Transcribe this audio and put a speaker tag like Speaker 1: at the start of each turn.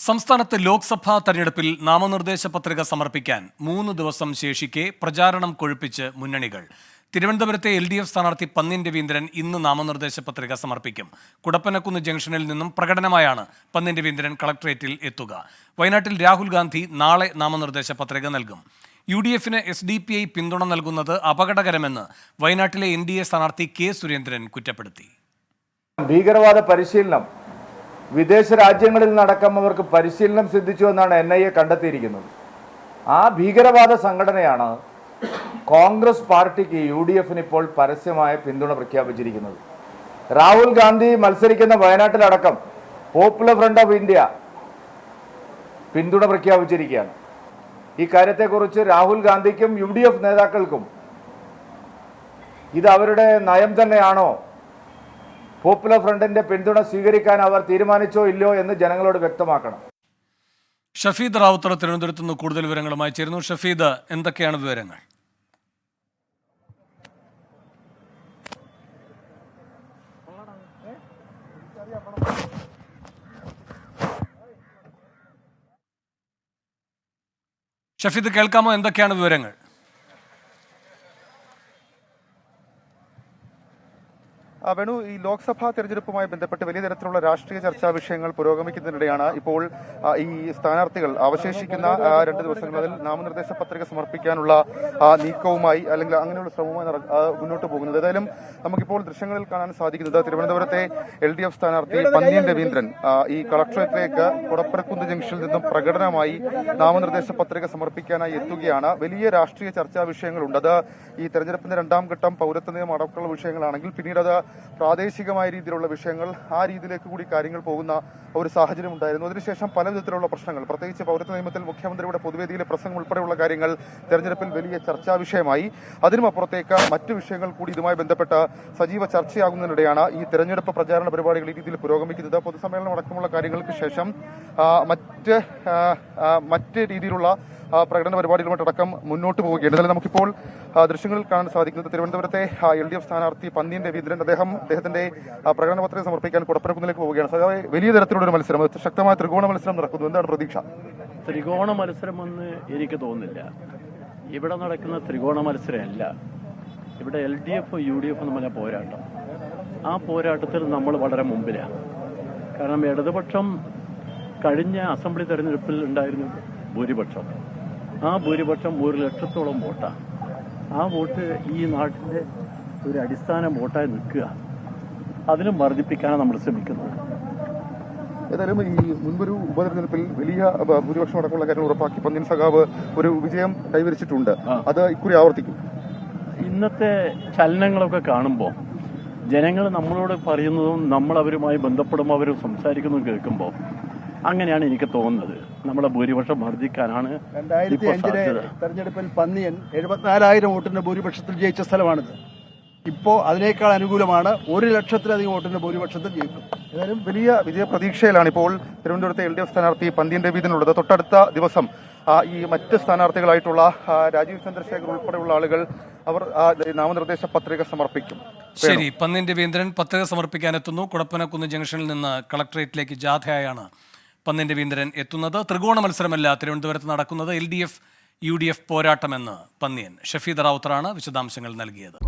Speaker 1: സംസ്ഥാനത്ത് ലോക്സഭാ തെരഞ്ഞെടുപ്പിൽ നാമനിർദ്ദേശ പത്രിക സമർപ്പിക്കാൻ 3 ദിവസം ശേഷിക്കെ പ്രചാരണം കൊഴുപ്പിച്ച് മുന്നണികൾ. തിരുവനന്തപുരത്തെ LDF സ്ഥാനാർത്ഥി പന്ന്യൻ രവീന്ദ്രൻ ഇന്ന് നാമനിർദ്ദേശ പത്രിക സമർപ്പിക്കും. കുടപ്പനക്കുന്ന് ജംഗ്ഷനിൽ നിന്നും പ്രകടനമായാണ് പന്ന്യൻ രവീന്ദ്രൻ കളക്ടറേറ്റിൽ എത്തുക. വയനാട്ടിൽ രാഹുൽ ഗാന്ധി നാളെ നാമനിർദ്ദേശ പത്രിക നൽകും. UDF-ന് SDPI പിന്തുണ നൽകുന്നത് അപകടകരമെന്ന് വയനാട്ടിലെ NDA സ്ഥാനാർത്ഥി K. സുരേന്ദ്രൻ കുറ്റപ്പെടുത്തി.
Speaker 2: ഭീകരവാദ പരിശീലനം വിദേശ രാജ്യങ്ങളിൽ നടക്കം അവർക്ക് പരിശീലനം സിദ്ധിച്ചു എന്നാണ് NIA കണ്ടെത്തിയിരിക്കുന്നത്. ആ ഭീകരവാദ സംഘടനയാണ് കോൺഗ്രസ് പാർട്ടിക്ക് UDF-ന് ഇപ്പോൾ പരസ്യമായ പിന്തുണ പ്രഖ്യാപിച്ചിരിക്കുന്നത്. രാഹുൽ ഗാന്ധി മത്സരിക്കുന്ന വയനാട്ടിലടക്കം പോപ്പുലർ ഫ്രണ്ട് ഓഫ് ഇന്ത്യ പിന്തുണ പ്രഖ്യാപിച്ചിരിക്കുകയാണ്. ഈ കാര്യത്തെക്കുറിച്ച് രാഹുൽ ഗാന്ധിക്കും UDF നേതാക്കൾക്കും ഇത് അവരുടെ നയം തന്നെയാണോ, പോപ്പുലർ ഫ്രണ്ടിന്റെ പിന്തുണ സ്വീകരിക്കാൻ അവർ തീരുമാനിച്ചോ ഇല്ലയോ എന്ന് ജനങ്ങളോട് വ്യക്തമാക്കണം.
Speaker 1: ഷഫീദ് റാവുത്തർ തിരുവനന്തപുരത്ത് നിന്ന് കൂടുതൽ വിവരങ്ങളുമായി ചേരുന്നു. ഷഫീദ്, എന്തൊക്കെയാണ് വിവരങ്ങൾ? ഷഫീദ്, കേൾക്കാമോ? എന്തൊക്കെയാണ് വിവരങ്ങൾ?
Speaker 3: വേണു, ഈ ലോക്സഭാ തെരഞ്ഞെടുപ്പുമായി ബന്ധപ്പെട്ട് വലിയ തരത്തിലുള്ള രാഷ്ട്രീയ ചർച്ചാ വിഷയങ്ങൾ പുരോഗമിക്കുന്നതിനിടെയാണ് ഇപ്പോൾ ഈ സ്ഥാനാർത്ഥികൾ അവശേഷിക്കുന്ന 2 ദിവസങ്ങളിൽ നാമനിർദ്ദേശ പത്രിക സമർപ്പിക്കാനുള്ള നീക്കവുമായി അല്ലെങ്കിൽ അങ്ങനെയുള്ള ശ്രമവുമായി മുന്നോട്ട് പോകുന്നത്. ഏതായാലും നമുക്കിപ്പോൾ ദൃശ്യങ്ങളിൽ കാണാൻ സാധിക്കുന്നത് തിരുവനന്തപുരത്തെ LDF സ്ഥാനാർത്ഥി പന്ന്യൻ രവീന്ദ്രൻ ഈ കളക്ടറേറ്റിലേക്ക് കുടപ്പനക്കുന്ന് ജംഗ്ഷനിൽ നിന്നും പ്രകടനമായി നാമനിർദ്ദേശ പത്രിക സമർപ്പിക്കാനായി എത്തുകയാണ്. വലിയ രാഷ്ട്രീയ ചർച്ചാ വിഷയങ്ങളുണ്ട്. അത് ഈ തെരഞ്ഞെടുപ്പിന്റെ 2ാം ഘട്ടം പൗരത്വ നിയമം അടക്കമുള്ള വിഷയങ്ങളാണെങ്കിൽ പിന്നീട് അത് പ്രാദേശികമായ രീതിയിലുള്ള വിഷയങ്ങൾ, ആ രീതിയിലേക്ക് കൂടി കാര്യങ്ങൾ പോകുന്ന ഒരു സാഹചര്യം ഉണ്ടായിരുന്നു. അതിനുശേഷം പല വിധത്തിലുള്ള പ്രശ്നങ്ങൾ, പ്രത്യേകിച്ച് പൗരത്വ നിയമത്തിൽ മുഖ്യമന്ത്രിയുടെ പൊതുവേദിയിലെ പ്രസംഗം ഉൾപ്പെടെയുള്ള കാര്യങ്ങൾ തെരഞ്ഞെടുപ്പിൽ വലിയ ചർച്ചാ വിഷയമായി. അതിനുമപ്പുറത്തേക്ക് മറ്റു വിഷയങ്ങൾ കൂടി ഇതുമായി ബന്ധപ്പെട്ട് സജീവ ചർച്ചയാകുന്നതിനിടെയാണ് ഈ തെരഞ്ഞെടുപ്പ് പ്രചാരണ പരിപാടികൾ ഈ രീതിയിൽ പുരോഗമിക്കുന്നത്. പൊതുസമ്മേളനം അടക്കമുള്ള കാര്യങ്ങൾക്ക് ശേഷം മറ്റ് രീതിയിലുള്ള പ്രകടന പരിപാടികളുമായിട്ടടക്കം മുന്നോട്ട് പോവുകയാണ്. എന്നാലും നമുക്കിപ്പോൾ ദൃശ്യങ്ങളിൽ കാണാൻ സാധിക്കുന്നത് തിരുവനന്തപുരത്തെ LDF സ്ഥാനാർത്ഥി പന്ന്യൻ രവീന്ദ്രൻ അദ്ദേഹത്തിന്റെ പ്രകടന പത്രിക സമർപ്പിക്കാൻ കുടപ്പനക്കുന്നിലേക്ക് പോവുകയാണ്. വലിയ തരത്തിലുള്ള ഒരു മത്സരം, ശക്തമായ ത്രികോണ മത്സരം നടക്കുന്നു. എന്താണ് പ്രതീക്ഷ?
Speaker 4: ത്രികോണ മത്സരമെന്ന് എനിക്ക് തോന്നുന്നില്ല. ഇവിടെ നടക്കുന്ന ത്രികോണ മത്സരമല്ല. ഇവിടെ LDF UDF തമ്മിലെ പോരാട്ടം. ആ പോരാട്ടത്തിൽ നമ്മൾ വളരെ മുമ്പിലാണ്. കാരണം ഇടതുപക്ഷം കഴിഞ്ഞ അസംബ്ലി തെരഞ്ഞെടുപ്പിൽ ഉണ്ടായിരുന്ന ഭൂരിപക്ഷം, ആ ഭൂരിപക്ഷം 1 ലക്ഷത്തോളം വോട്ടാണ്. ആ വോട്ട് ഈ നാട്ടിൻ്റെ ഒരു അടിസ്ഥാന വോട്ടായി നിൽക്കുക. അതിലും വർദ്ധിപ്പിക്കാനാണ് നമ്മൾ ശ്രമിക്കുന്നത്.
Speaker 3: ഏതായാലും ഈ മുൻപൊരു ഉപതെരഞ്ഞെടുപ്പിൽ വലിയ ഭൂരിപക്ഷം അടക്കമുള്ള കാര്യങ്ങൾ ഉറപ്പാക്കി പന്ന്യൻ സഖാവ് ഒരു വിജയം കൈവരിച്ചിട്ടുണ്ട്. അത് ഇക്കുറി ആവർത്തിക്കും.
Speaker 4: ഇന്നത്തെ ചലനങ്ങളൊക്കെ കാണുമ്പോൾ ജനങ്ങൾ നമ്മളോട് പറയുന്നതും നമ്മൾ അവരുമായി ബന്ധപ്പെടുമ്പോൾ അവർ സംസാരിക്കുന്നതും കേൾക്കുമ്പോൾ അങ്ങനെയാണ് എനിക്ക് തോന്നുന്നത്. നമ്മുടെ ഭൂരിപക്ഷം വർദ്ധിക്കാനാണ്.
Speaker 5: 2005 തെരഞ്ഞെടുപ്പിൽ പന്ന്യൻ 74,000 വോട്ടിന്റെ ഭൂരിപക്ഷത്തിൽ ജയിച്ച സ്ഥലമാണിത്. ഇപ്പോൾ അതിനേക്കാൾ അനുകൂലമാണ്. 1 ലക്ഷത്തിലധികം വോട്ടിന്റെ ഭൂരിപക്ഷത്തിൽ ജയിക്കും.
Speaker 3: ഏതായാലും വലിയ വിജയപ്രതീക്ഷയിലാണ് ഇപ്പോൾ തിരുവനന്തപുരത്തെ LDF സ്ഥാനാർത്ഥി പന്ന്യൻ രവീന്ദ്രനുള്ളത്. തൊട്ടടുത്ത ദിവസം ഈ മറ്റ് സ്ഥാനാർത്ഥികളായിട്ടുള്ള രാജീവ് ചന്ദ്രശേഖർ ഉൾപ്പെടെയുള്ള ആളുകൾ അവർ നാമനിർദ്ദേശ പത്രിക സമർപ്പിക്കും.
Speaker 1: ശരി, പന്ന്യൻ രവീന്ദ്രൻ പത്രിക സമർപ്പിക്കാനെത്തുന്നു. കുടപ്പനക്കുന്ന് ജംഗ്ഷനിൽ നിന്ന് കളക്ടറേറ്റിലേക്ക് ജാഥയായാണ് പന്ന്യൻ രവീന്ദ്രൻ എത്തുന്നത്. ത്രികോണ മത്സരമല്ല തിരുവനന്തപുരത്ത് നടക്കുന്നത്, LDF UDF പോരാട്ടമെന്ന് പന്ന്യൻ. ഷഫീദ് റാവുത്തറാണ് വിശദാംശങ്ങൾ നൽകിയത്.